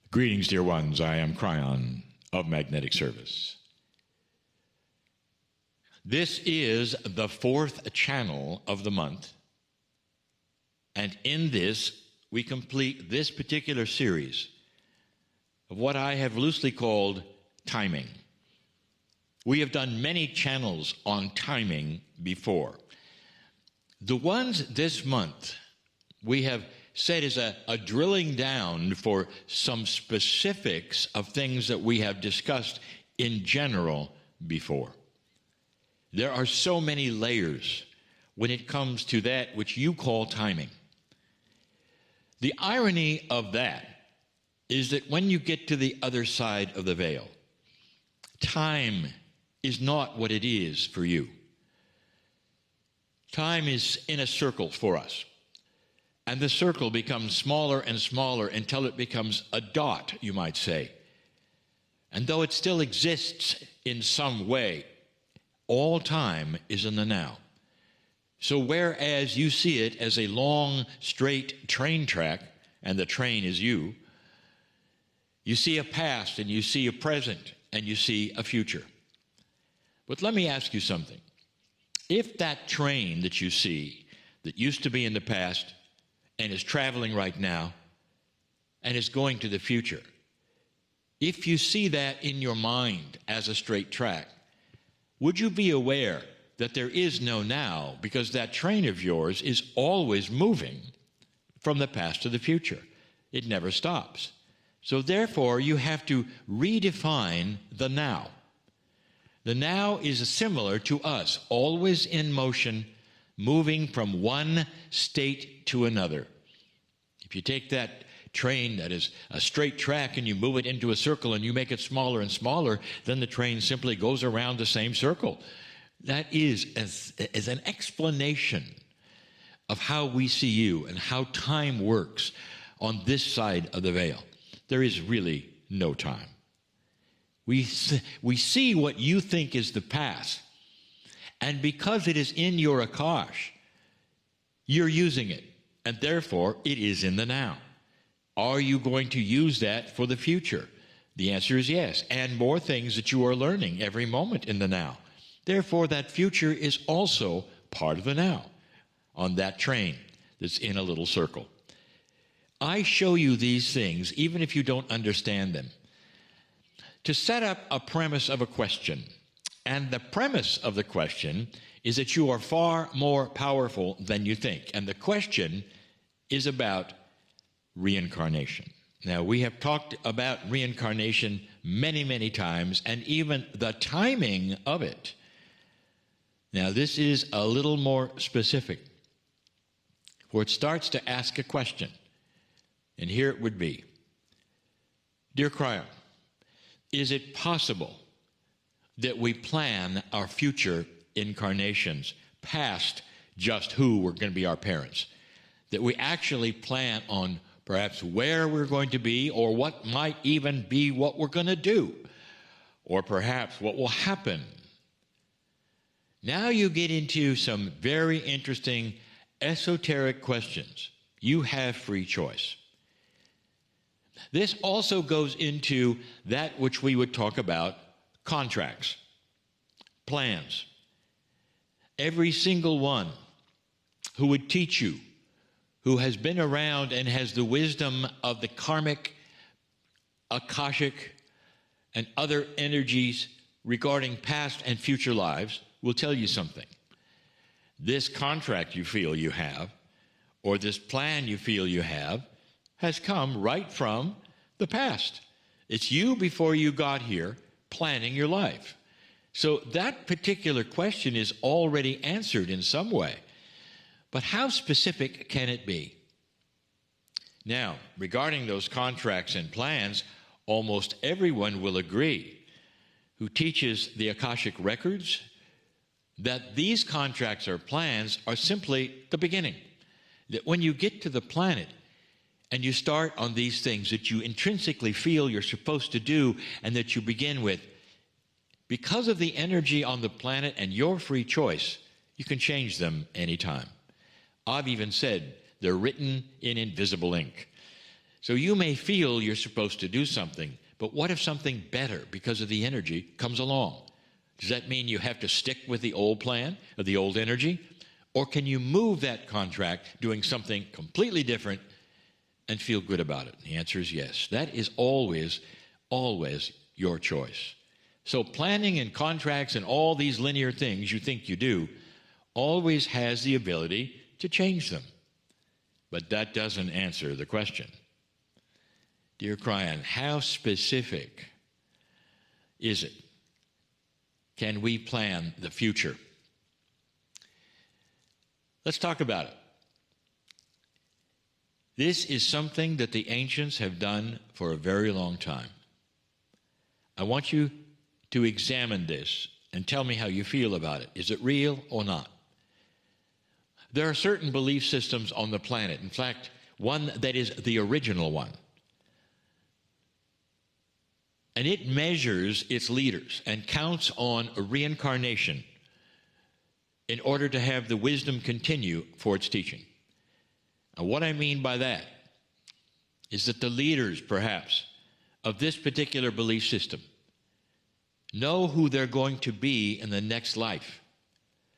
Greetings, dear ones. I am Kryon of Magnetic Service. This is the fourth channel of the month, and in this, we complete this particular series of what I have loosely called timing. We have done many channels on timing before. The ones this month we have said is a drilling down for some specifics of things that we have discussed in general before. There are so many layers when it comes to that which you call timing. The irony of that is that when you get to the other side of the veil, time is not what it is for you. Time is in a circle for us. And the circle becomes smaller and smaller until it becomes a dot, you might say. And though it still exists in some way, all time is in the now. So whereas you see it as a long, straight train track, and the train is you, you see a past, and you see a present, and you see a future. But let me ask you something. If that train that you see, that used to be in the past, and is traveling right now, and is going to the future, if you see that in your mind as a straight track, would you be aware that there is no now, because that train of yours is always moving from the past to the future? It never stops. So therefore, you have to redefine the now. The now is similar to us, always in motion, moving from one state to another. If you take that train that is a straight track and you move it into a circle and you make it smaller and smaller, then the train simply goes around the same circle. That is as an explanation of how we see you and how time works on this side of the veil. There is really no time. We see what you think is the past, and because it is in your Akash, you're using it, and therefore it is in the now. Are you going to use that for the future? The answer is yes, and more things that you are learning every moment in the now. Therefore, that future is also part of the now, on that train that's in a little circle. I show you these things, even if you don't understand them, to set up a premise of a question. And the premise of the question is that you are far more powerful than you think. And the question is about reincarnation. Now, we have talked about reincarnation many, many times, and even the timing of it. Now, this is a little more specific, for it starts to ask a question. And here it would be: Dear Kryon, is it possible that we plan our future incarnations past just who were going to be our parents? That we actually plan on perhaps where we're going to be, or what might even be what we're going to do, or perhaps what will happen. Now you get into some very interesting esoteric questions. You have free choice. This also goes into that which we would talk about: contracts, plans. Every single one who would teach you, who has been around and has the wisdom of the karmic, akashic, and other energies regarding past and future lives, will tell you something. This contract you feel you have, or this plan you feel you have, has come right from the past. It's you before you got here planning your life. So that particular question is already answered in some way. But how specific can it be? Now, regarding those contracts and plans, almost everyone will agree who teaches the Akashic records that these contracts or plans are simply the beginning. That when you get to the planet and you start on these things that you intrinsically feel you're supposed to do and that you begin with, because of the energy on the planet and your free choice, you can change them anytime. I've even said they're written in invisible ink. So you may feel you're supposed to do something, but what if something better because of the energy comes along? Does that mean you have to stick with the old plan or the old energy? Or can you move that contract doing something completely different and feel good about it? The answer is yes. That is always, always your choice. So planning and contracts and all these linear things you think you do always has the ability to change them. But that doesn't answer the question. Dear Kryon, how specific is it? Can we plan the future? Let's talk about it. This is something that the ancients have done for a very long time. I want you to examine this and tell me how you feel about it. Is it real or not? There are certain belief systems on the planet. In fact, one that is the original one. And it measures its leaders and counts on a reincarnation in order to have the wisdom continue for its teaching. And what I mean by that is that the leaders, perhaps, of this particular belief system know who they're going to be in the next life.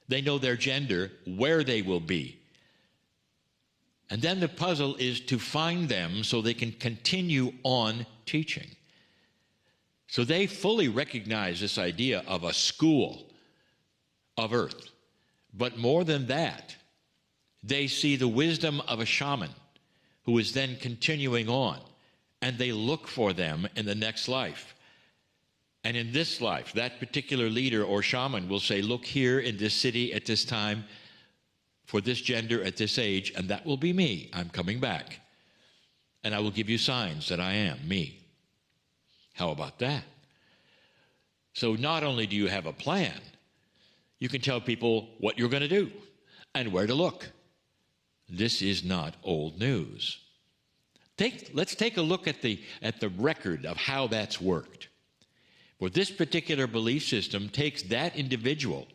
They know their gender, where they will be. And then the puzzle is to find them so they can continue on teaching. So they fully recognize this idea of a school of earth. But more than that, they see the wisdom of a shaman who is then continuing on, and they look for them in the next life. And in this life, that particular leader or shaman will say, look here in this city at this time, for this gender at this age, and that will be me. I'm coming back. And I will give you signs that I am me. How about that? So not only do you have a plan, you can tell people what you're going to do and where to look. This is not old news. Let's take a look at the record of how that's worked. For this particular belief system takes that individual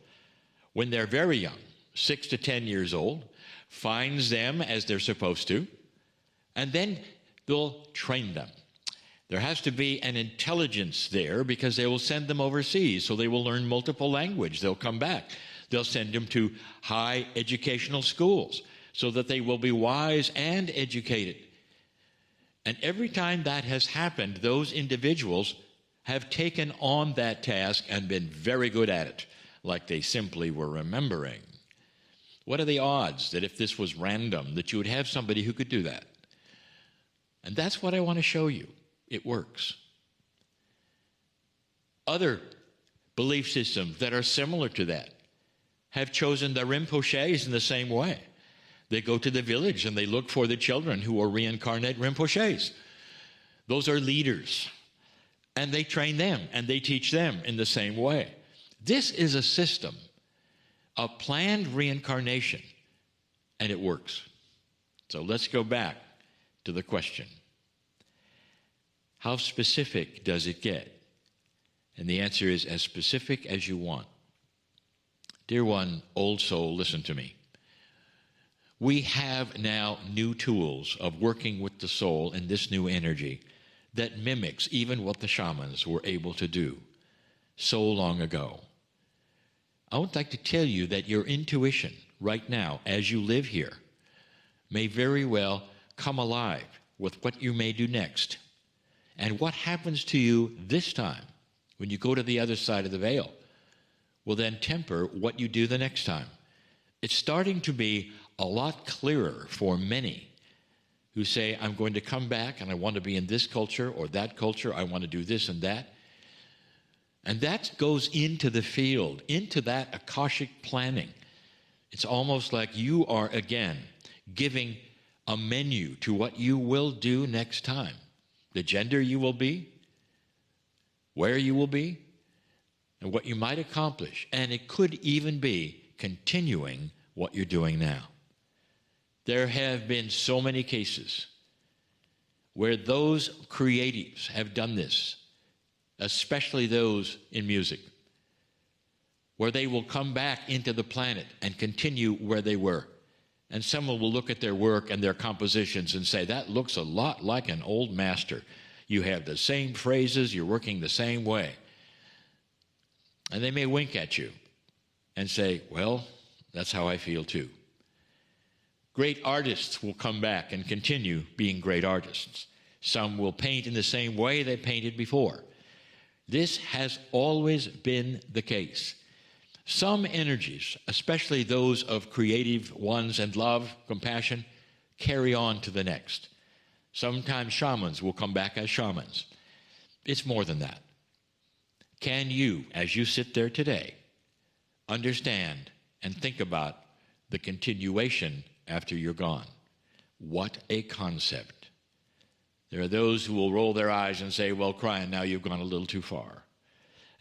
when they're very young, 6 to 10 years old, finds them as they're supposed to, and then they'll train them. There has to be an intelligence there because they will send them overseas, so they will learn multiple language. They'll come back. They'll send them to high educational schools so that they will be wise and educated. And every time that has happened, those individuals have taken on that task and been very good at it, like they simply were remembering. What are the odds that if this was random, that you would have somebody who could do that? And that's what I want to show you. It works. Other belief systems that are similar to that have chosen the Rinpoches in the same way. They go to the village and they look for the children who will reincarnate Rinpoches. Those are leaders. And they train them and they teach them in the same way. This is a system of planned reincarnation, and it works. So let's go back to the question. How specific does it get? And the answer is as specific as you want. Dear one, old soul, listen to me. We have now new tools of working with the soul in this new energy that mimics even what the shamans were able to do so long ago. I would like to tell you that your intuition right now, as you live here, may very well come alive with what you may do next. And what happens to you this time, when you go to the other side of the veil, will then temper what you do the next time. It's starting to be a lot clearer for many who say, I'm going to come back and I want to be in this culture or that culture. I want to do this and that. And that goes into the field, into that Akashic planning. It's almost like you are, again, giving a menu to what you will do next time. The gender you will be, where you will be, and what you might accomplish. And it could even be continuing what you're doing now. There have been so many cases where those creatives have done this, especially those in music, where they will come back into the planet and continue where they were. And someone will look at their work and their compositions and say, that looks a lot like an old master. You have the same phrases, you're working the same way. And they may wink at you and say, well, that's how I feel too. Great artists will come back and continue being great artists. Some will paint in the same way they painted before. This has always been the case. Some energies, especially those of creative ones and love, compassion, carry on to the next. Sometimes shamans will come back as shamans. It's more than that. Can you, as you sit there today, understand and think about the continuation after you're gone? What a concept. There are those who will roll their eyes and say, well, Kryon, now you've gone a little too far.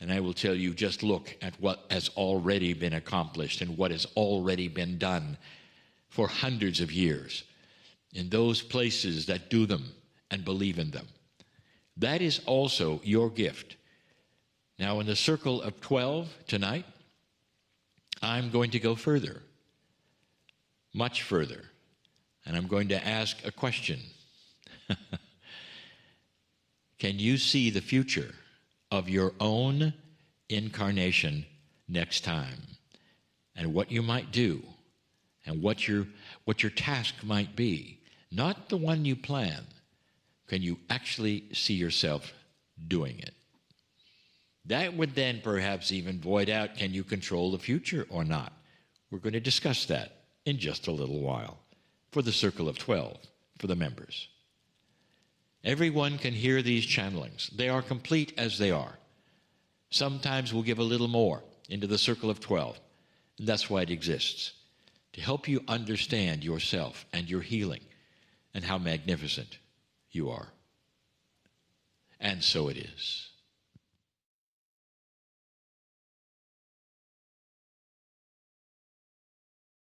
And I will tell you, just look at what has already been accomplished and what has already been done for hundreds of years in those places that do them and believe in them. That is also your gift. Now, in the circle of 12 tonight, I'm going to go further, much further, and I'm going to ask a question. Can you see the future of your own incarnation next time, and what you might do, and what your task might be? Not the one you plan. Can you actually see yourself doing it? That would then perhaps even void out, can you control the future or not? We're going to discuss that in just a little while for the Circle of 12, for the members. Everyone can hear these channelings. They are complete as they are. Sometimes we'll give a little more into the Circle of 12. And that's why it exists, to help you understand yourself and your healing and how magnificent you are. And so it is.